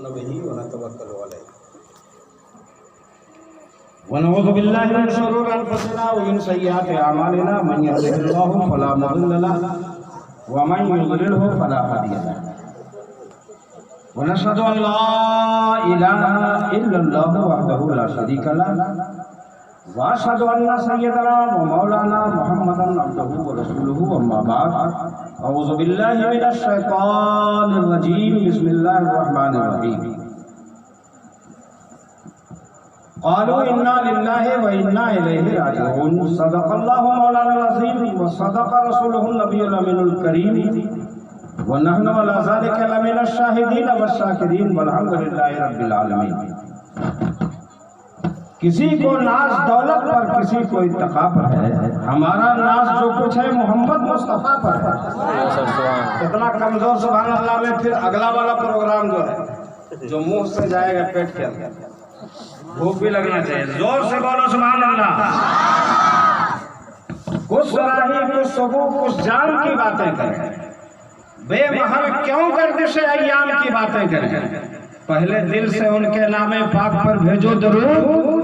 ونؤمن به ونتوكل عليه ونعوذ بالله من شرور انفسنا ومن سيئات اعمالنا من يهده الله فلا مضل له ومن يضلله فلا هادي له ونشهد ان لا اله الا الله وحده لا شريك له واشهد ان سيدنا ومولانا محمدا عبده ورسوله اما بعد اعوذ بالله من الشيطان الرجيم بسم الله الرحمن الرحيم قالوا انا لله وانا اليه راجعون صدق الله مولانا العظيم وصدق رسوله النبي الامين الكريم ونحن على ذلك لمن الشاهدين والشاكرين والحمد لله رب العالمين. کسی کو ناز دولت پر کسی کو اتقا پر ہے، ہمارا ناز جو کچھ ہے محمد مصطفیٰ پر ہے. اتنا کمزور سبحان اللہ میں پھر اگلا والا پروگرام جو ہے جو منہ سے جائے گا پیٹ کے اندر، بھوک بھی لگنا چاہیے. زور سے بولو سبحان اللہ. کچھ سراہی کچھ صبح کچھ جان کی باتیں کریں، بے محل کیوں گردش ایام کی باتیں کریں. پہلے دل سے ان کے نام پاک پر بھیجو درود،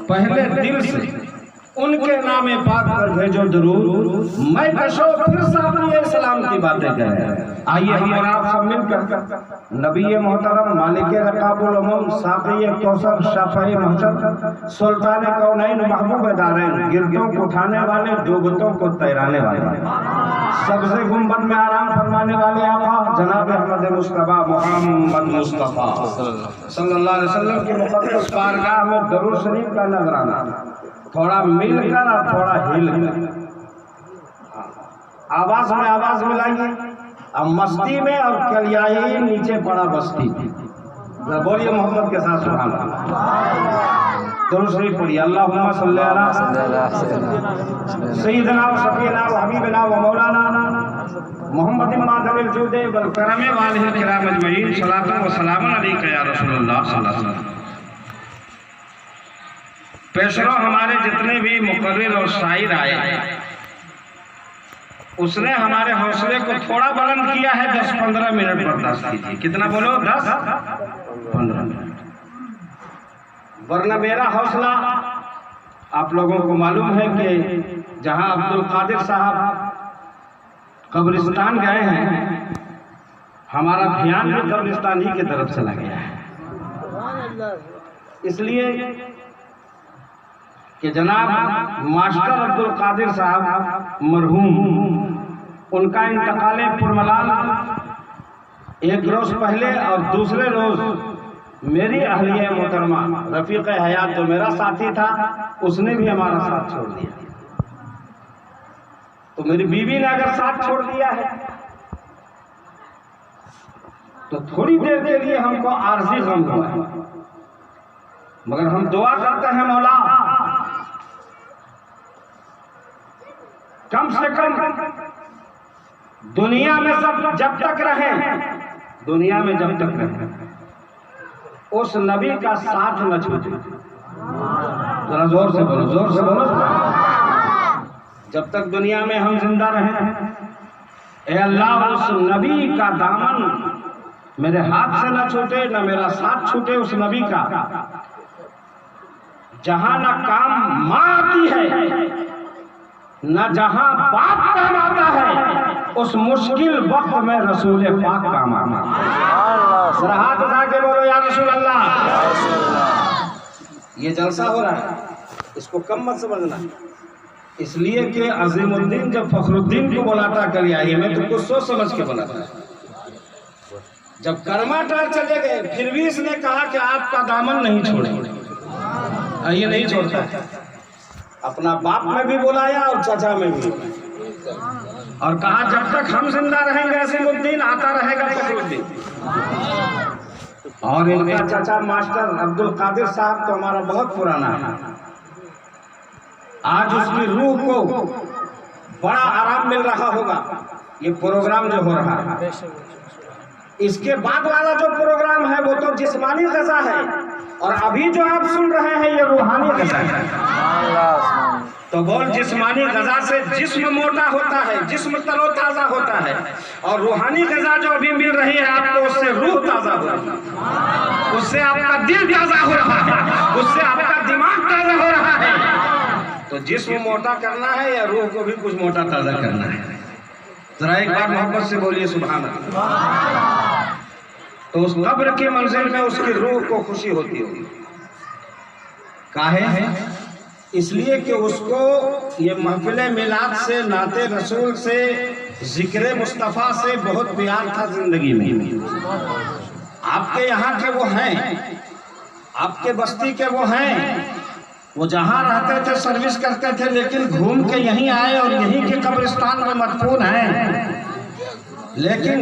پہلے دل سے ان کے نام پاک پر بھیجو درود. میں کشو پھر صاحب اسلام کی باتیں کریں. آئیے ہم اور آپ سب مل کر نبی محترم مالک رقاب الامم ساقی کوثر شافعی محشر سلطان کونین محبوب دارین گردوں کو اٹھانے والے دوگتوں کو تیرانے والے سبز گنبد میں آرام فرمانے والے آقا جناب احمد مصطفیٰ محمد مصطفیٰ صلی اللہ علیہ وسلم کی مقدس بارگاہ میں درود شریف کا نذرانہ تھوڑا مل کر اور تھوڑا ہل کر آواز میں آواز ملائیے. اب مستی میں اور کلیائی نیچے پڑا بستی. بولیے محمد کے ساتھ سبحان اللہ. درود شریف پڑھیے. اللہم صلی علی سیدنا و شفیعنا و حبیبنا و مولانا محمد مادر الجود والکرم والہ الکرام اجمعین. صلاۃ و سلام علیک یا رسول اللہ صلی اللہ علیہ وسلم. پیشرو ہمارے جتنے بھی مقرر اور شاعر آئے اس نے ہمارے حوصلے کو تھوڑا بلند کیا ہے. 10-15 منٹ برداشت کیجیے. کتنا بولو؟ 10-15 منٹ. ورنہ میرا حوصلہ آپ لوگوں کو معلوم ہے کہ جہاں عبد القادر صاحب قبرستان گئے ہیں ہمارا دھیان بھی قبرستان ہی کی طرف چلا گیا ہے. اس لیے کہ جناب ماسٹر عبد القادر صاحب مرحوم ان کا انتقال پرملال ایک روز پہلے اور دوسرے روز میری اہلیہ محترمہ رفیق حیات جو میرا ساتھی تھا اس نے بھی ہمارا ساتھ چھوڑ دیا. تو میری بیوی نے اگر ساتھ چھوڑ دیا ہے تو تھوڑی دیر کے لیے ہم کو عارضی غم ہوا ہے، مگر ہم دعا کرتے ہیں مولا کم سے کم دنیا میں جب تک رہیں اس نبی کا ساتھ نہ چھوٹے. ذرا زور سے بولو، زور سے بولو. جب تک دنیا میں ہم زندہ رہیں اے اللہ اس نبی کا دامن میرے ہاتھ سے نہ چھوٹے، نہ میرا ساتھ چھوٹے اس نبی کا. جہاں نہ کام ماں آتی ہے نہ جہاں باپ کام آتا ہے اس مشکل وقت میں رسول پاک کام آنا. ذرا ہاتھ اٹھا کے بولو یا رسول اللہ. یہ جلسہ ہو رہا ہے اس کو کم مت سمجھنا، اس لیے کہ عظیم الدین جب فخر الدین کو بلاتا کری آئیے میں تم کو سوچ سمجھ کے بلاتا. جب کرماٹار چلے گئے پھر بھی اس نے کہا کہ آپ کا دامن نہیں چھوڑیں. یہ نہیں چھوڑتا ہے. اپنا باپ میں بھی بلایا اور چچا میں بھی اور کہا جب تک ہم زندہ رہیں گے عظیم الدین آتا رہے گا فخر الدین. اور ان کا چچا ماسٹر عبد القادر صاحب تو ہمارا بہت پرانا ہے. آج اس کی روح کو بڑا آرام مل رہا ہوگا یہ پروگرام جو ہو رہا ہے. اس کے بعد والا جو پروگرام ہے وہ تو جسمانی غذا ہے اور ابھی جو آپ سن رہے ہیں یہ روحانی غذا ہے. تو بول جسمانی غذا سے جسم موٹا ہوتا ہے، جسم تر و تازہ ہوتا ہے، اور روحانی غذا جو ابھی مل رہی ہے آپ کو اس سے روح تازہ ہوتی ہے. اس سے آپ کا دل تازہ ہو رہا ہے، اس سے آپ کا دماغ تازہ ہو رہا ہے. تو جسم موٹا کرنا ہے یا روح کو بھی کچھ موٹا تازہ کرنا ہے؟ ذرا ایک بار محبت سے بولیے سبحان اللہ. تو اس قبر کی منزل میں اس کی روح کو خوشی ہوتی ہوگی. کاہے؟ اس لیے کہ اس کو یہ محفل میلاد سے، نعت رسول سے، ذکر مصطفیٰ سے بہت پیار تھا زندگی میں. آپ کے یہاں کے وہ ہیں، آپ کے بستی کے وہ ہیں، وہ جہاں رہتے تھے سروس کرتے تھے، لیکن گھوم کے یہیں آئے اور یہیں کے قبرستان میں مدفون ہیں. لیکن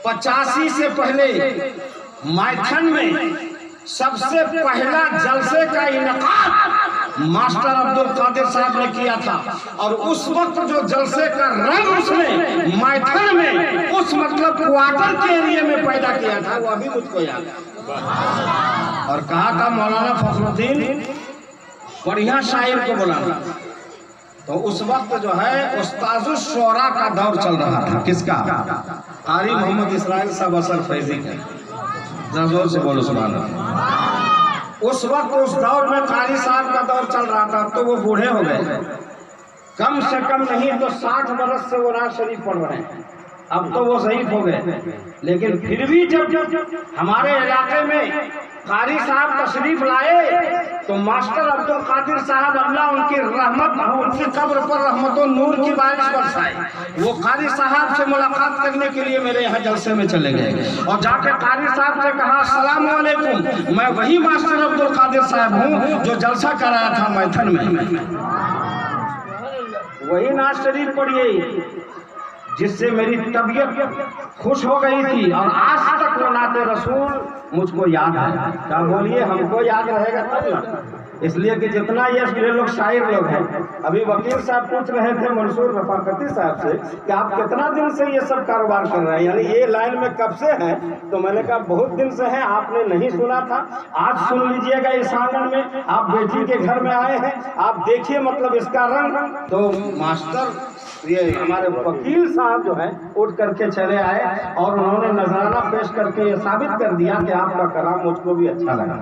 85 سے پہلے مائتھن میں سب سے پہلا جلسے کا انعقاد ماسٹر عبد القادر صاحب نے کیا تھا. اور اس وقت جو جلسے کا رنگ اس نے مائتھن میں اس مطلب کوارٹر کے ایریے میں پیدا کیا تھا، وہ ابھی مجھ کو یاد ہے. اور کہا تھا مولانا فخر الدین بڑھیا شاعر کو بلانا. تو اس وقت جو ہے استاذ الشعراء کا دور چل رہا تھا. کس کا؟ قاری محمد اسرائیل صاحب اثر فیضی کا. ذرا زور سے بولو سبحان اللہ. اس وقت اس دور میں قاری صاحب کا دور چل رہا تھا. تو وہ بوڑھے ہو گئے، کم سے کم نہیں تو 60 برس سے وہ نعت شریف پڑھ رہے ہیں. اب تو وہ ضعیف ہو گئے، لیکن پھر بھی جب ہمارے علاقے میں قاری صاحب تشریف لائے تو ماسٹر عبد القادر صاحب، اللہ ان کی رحمت، ان کی قبر پر رحمت و نور کی بارش برسائے، وہ قاری صاحب سے ملاقات کرنے کے لیے میرے یہاں جلسے میں چلے گئے اور جا کے قاری صاحب سے کہا السلام علیکم، میں وہی ماسٹر عبد القادر صاحب ہوں جو جلسہ کرایا تھا میتھن میں. وہی نعت شریف پڑھیے جس سے میری طبیعت خوش ہو گئی تھی، اور آج تک وہ نعت رسول مجھ کو یاد ہے. کیا بولیے، ہم کو یاد رہے گا تب نا. اس لیے کہ جتنا یہ لوگ شاعر لوگ ہیں، ابھی وکیل صاحب پوچھ رہے تھے منصور رفاقتی صاحب سے کہ آپ کتنا دن سے یہ سب کاروبار کر رہے ہیں، یعنی یہ لائن میں کب سے ہیں؟ تو میں نے کہا بہت دن سے ہیں، آپ نے نہیں سنا تھا، آج سن لیجئے گا. اس آنگن میں آپ بیٹی کے گھر میں آئے ہیں، آپ دیکھیے مطلب اس کا رنگ. تو ماسٹر یہ ہمارے وکیل صاحب جو ہیں اٹھ کر کے چلے آئے اور انہوں نے نذرانہ پیش کر کے یہ ثابت کر دیا کہ آپ کا کلام مجھ کو بھی اچھا لگا.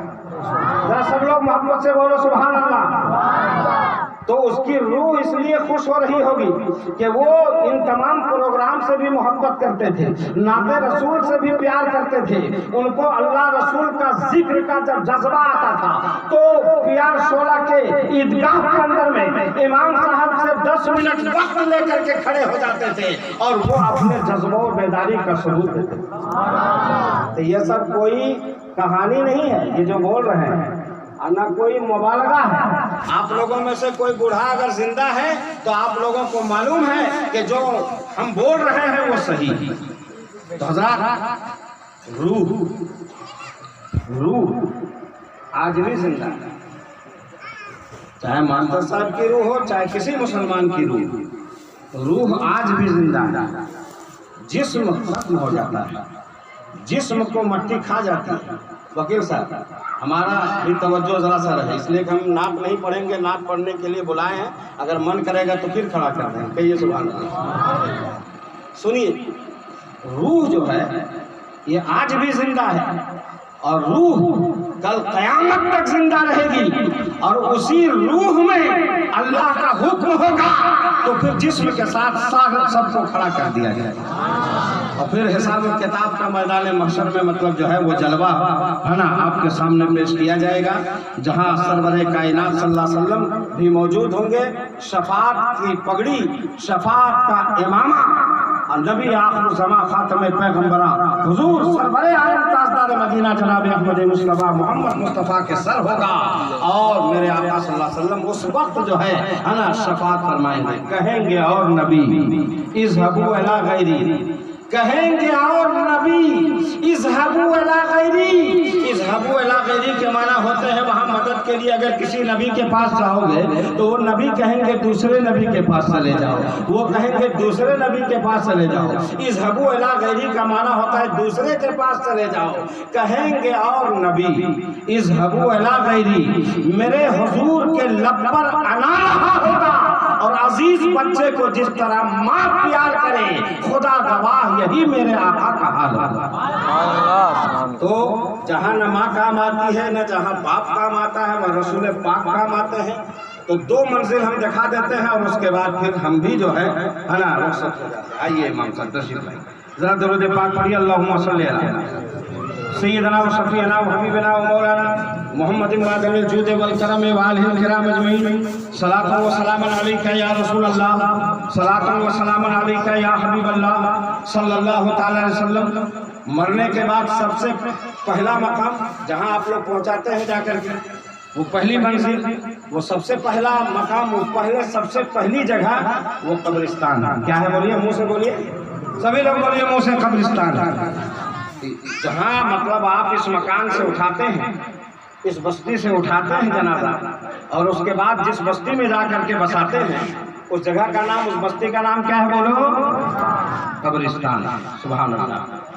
ذرا سب لوگ محبت سے بولو سبحان اللہ. تو اس کی روح اس لیے خوش ہو رہی ہوگی کہ وہ ان تمام پروگرام سے بھی محبت کرتے تھے، نعت رسول سے بھی پیار کرتے تھے. ان کو اللہ رسول کا ذکر کا جب جذبہ آتا تھا تو پیار شعلہ کے عیدگاہ کے اندر میں امام صاحب سے 10 منٹ وقت لے کر کے کھڑے ہو جاتے تھے اور وہ اپنے جذبہ و بیداری کا ثبوت دیتے تھے. تو یہ سب کوئی کہانی نہیں ہے یہ جو بول رہے ہیں، نہ کوئی مبالغہ ہے. آپ لوگوں میں سے کوئی بوڑھا اگر زندہ ہے تو آپ لوگوں کو معلوم ہے کہ جو ہم بول رہے ہیں وہ صحیح. تو حضرات، روح آج بھی زندہ ہے، چاہے ماسٹر صاحب کی روح ہو چاہے کسی مسلمان کی روح آج بھی زندہ ہے. جسم ختم ہو جاتا ہے، جسم کو مٹی کھا جاتی ہے. وکیل صاحب ہمارا بھی توجہ ذرا سا رہے، اس لیے کہ ہم نعت نہیں پڑھیں گے، نعت پڑھنے کے لیے بلائے ہیں، اگر من کرے گا تو پھر کھڑا کر دیں. کہیے سبحان اللہ. سنیے، روح جو ہے یہ آج بھی زندہ ہے اور روح کل قیامت تک زندہ رہے گی. اور اسی روح میں اللہ کا حکم ہوگا تو پھر جسم کے ساتھ سب کو کھڑا کر دیا جائے اور پھر حساب کتاب کا میدان محشر میں مطلب جو ہے وہ جلوہ ہے نا آپ کے سامنے پیش کیا جائے گا، جہاں سرور کائنات صلی اللہ علیہ وسلم بھی موجود ہوں گے. شفاعت کی پگڑی، شفاعت کا امامہ، نبی آخر زمان خاتم پیغمبران حضور سرور عالم تاجدار مدینہ جناب احمد مصطفیٰ محمد مصطفیٰ کے سر ہوگا. اور میرے آقا صلی اللہ علیہ وسلم اس وقت جو ہے نا شفاعت فرمائیں گے. کہیں گے اور نبی اذهبوا الی غیری، کہیں گے اور نبی اذهبوا الی غیری. اذهبوا الی غیری کے معنی ہوتے ہیں وہاں مدد کے لیے اگر کسی نبی کے پاس جاؤ گے تو وہ نبی کہیں گے دوسرے نبی کے پاس چلے جاؤ، وہ کہیں گے دوسرے نبی کے پاس چلے جاؤ. اذهبوا الی غیری کا معنی ہوتا ہے دوسرے کے پاس چلے جاؤ. کہیں گے اور نبی اذهبوا الی غیری، میرے حضور کے لب پر انا رہا ہوگا اور عزیز بچے کو جس طرح ماں پیار کرے، خدا گواہ یہی میرے آقا کا حال ہے۔ تو جہاں نہ ماں کام آتی ہے نہ جہاں باپ کام آتا ہے وہ رسول پاک کام آتے ہیں۔ تو دو منزل ہم دکھا دیتے ہیں اور اس کے بعد پھر ہم بھی جو ہے نا رخصت ہو جاتے ہیں۔ آئیے امام صاحب تشریف لائیں، ذرا درود پاک پڑھیے، اللہم صلی علی سیدنا و شفیعنا و حبیبنا و مولانا محمد معدن الجود والکرم وآلہ الکرام اجمعین، صلاۃ و سلام علیک یا رسول اللہ، صلاۃ و سلام علیک یا حبیب اللہ صلی اللہ تعالی علیہ وسلم۔ مرنے کے بعد سب سے پہلا مقام جہاں آپ لوگ پہنچاتے ہیں جا کر کے، وہ پہلی منزل، وہ سب سے پہلا مقام، وہ پہلے سب سے پہلی جگہ وہ قبرستان ہے۔ کیا ہے بولیے، منہ سے بولیے، سبھی لوگ بولیے منہ سے، قبرستان ہے۔ جہاں مطلب آپ اس مکان سے اٹھاتے ہیں، اس بستی سے اٹھاتے ہیں جنازہ، اور اس کے بعد جس بستی میں جا کر کے بساتے ہیں، اس جگہ کا نام، اس بستی کا نام کیا ہے بولو؟ قبرستان۔ سبحان اللہ۔